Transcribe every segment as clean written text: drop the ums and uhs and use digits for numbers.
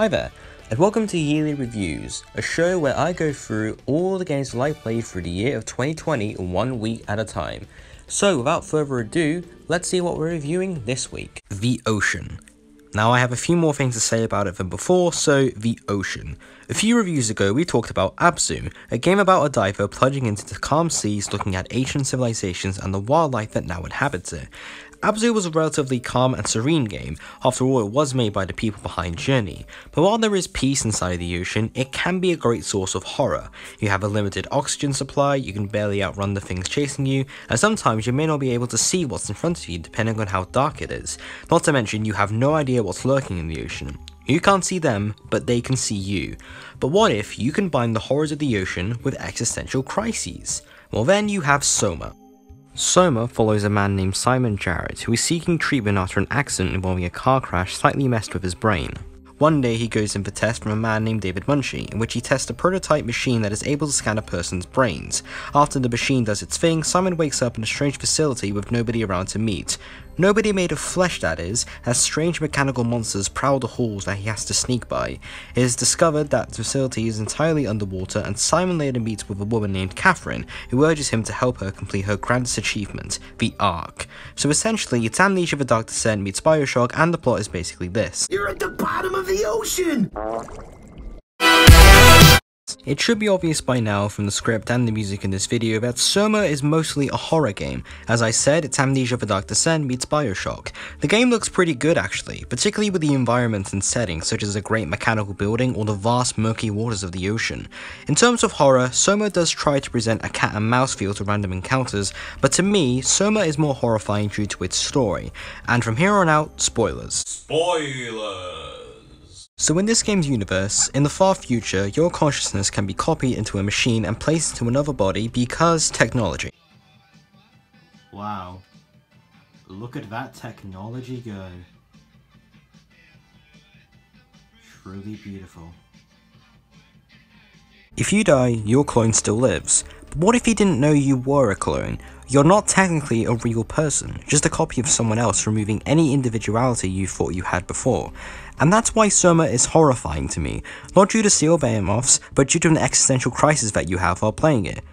Hi there, and welcome to Yearly Reviews, a show where I go through all the games that I played through the year of 2020 1 week at a time. So without further ado, let's see what we're reviewing this week. The Ocean. Now I have a few more things to say about it than before, so The Ocean. A few reviews ago we talked about Abzu, a game about a diver plunging into the calm seas looking at ancient civilizations and the wildlife that now inhabits it. Abzu was a relatively calm and serene game, after all it was made by the people behind Journey, but while there is peace inside the ocean, it can be a great source of horror. You have a limited oxygen supply, you can barely outrun the things chasing you, and sometimes you may not be able to see what's in front of you depending on how dark it is, not to mention you have no idea what's lurking in the ocean. You can't see them, but they can see you. But what if you combine the horrors of the ocean with existential crises? Well then you have SOMA. SOMA follows a man named Simon Jarrett who is seeking treatment after an accident involving a car crash slightly messed with his brain. One day he goes in for tests from a man named David Munchie, in which he tests a prototype machine that is able to scan a person's brains. After the machine does its thing, Simon wakes up in a strange facility with nobody around to meet. Nobody made of flesh, that is, as strange mechanical monsters prowl the halls that he has to sneak by. It is discovered that the facility is entirely underwater, and Simon later meets with a woman named Catherine, who urges him to help her complete her grandest achievement, the Ark. So essentially, it's Amnesia the Dark Descent meets Bioshock, and the plot is basically this. You're at the bottom of the ocean! It should be obvious by now from the script and the music in this video that SOMA is mostly a horror game. As I said, it's Amnesia the Dark Descent meets Bioshock. The game looks pretty good actually, particularly with the environments and settings such as a great mechanical building or the vast murky waters of the ocean. In terms of horror, SOMA does try to present a cat and mouse feel to random encounters, but to me, SOMA is more horrifying due to its story. And from here on out, spoilers. Spoilers! So in this game's universe, in the far future, your consciousness can be copied into a machine and placed into another body because technology. Wow. Look at that technology go. Truly beautiful. If you die, your clone still lives. But what if you didn't know you were a clone? You're not technically a real person, just a copy of someone else removing any individuality you thought you had before. And that's why SOMA is horrifying to me, not due to seal behemoths, but due to an existential crisis that you have while playing it.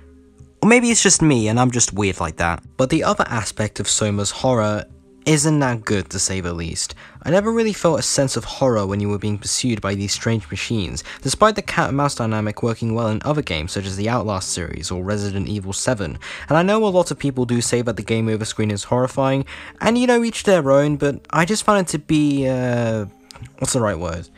Or maybe it's just me and I'm just weird like that. But the other aspect of SOMA's horror isn't that good, to say the least. I never really felt a sense of horror when you were being pursued by these strange machines, despite the cat and mouse dynamic working well in other games such as the Outlast series or Resident Evil 7. And I know a lot of people do say that the game over screen is horrifying, and you know, each their own, but I just found it to be, what's the right word?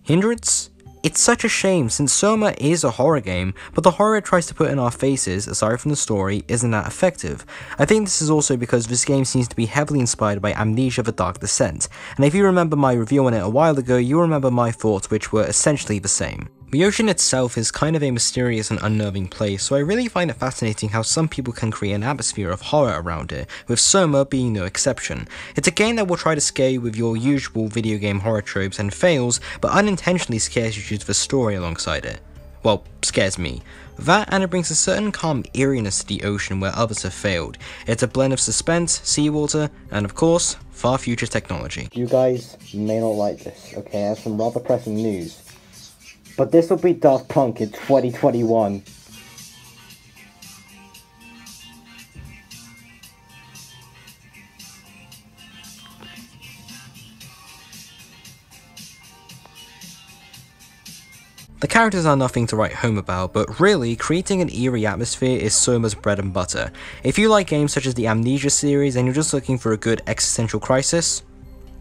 Hindrance? It's such a shame since SOMA is a horror game, but the horror it tries to put in our faces, aside from the story, isn't that effective. I think this is also because this game seems to be heavily inspired by Amnesia the Dark Descent, and if you remember my review on it a while ago, you'll remember my thoughts, which were essentially the same. The ocean itself is kind of a mysterious and unnerving place, so I really find it fascinating how some people can create an atmosphere of horror around it, with SOMA being no exception. It's a game that will try to scare you with your usual video game horror tropes and fails, but unintentionally scares you due to the story alongside it. Well, scares me. That, and it brings a certain calm eeriness to the ocean where others have failed. It's a blend of suspense, seawater, and of course, far future technology. You guys may not like this, okay? I have some rather pressing news. But this will be Daft Punk in 2021. The characters are nothing to write home about, but really, creating an eerie atmosphere is SOMA's bread and butter. If you like games such as the Amnesia series and you're just looking for a good existential crisis,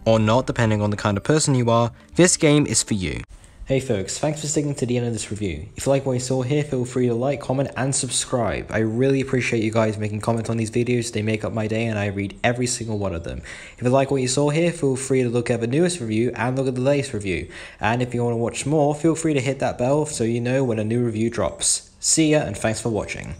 or not depending on the kind of person you are, this game is for you. Hey folks, thanks for sticking to the end of this review. If you like what you saw here, feel free to like, comment, and subscribe. I really appreciate you guys making comments on these videos. They make up my day and I read every single one of them. If you like what you saw here, feel free to look at the newest review and look at the latest review. And if you want to watch more, feel free to hit that bell so you know when a new review drops. See ya and thanks for watching.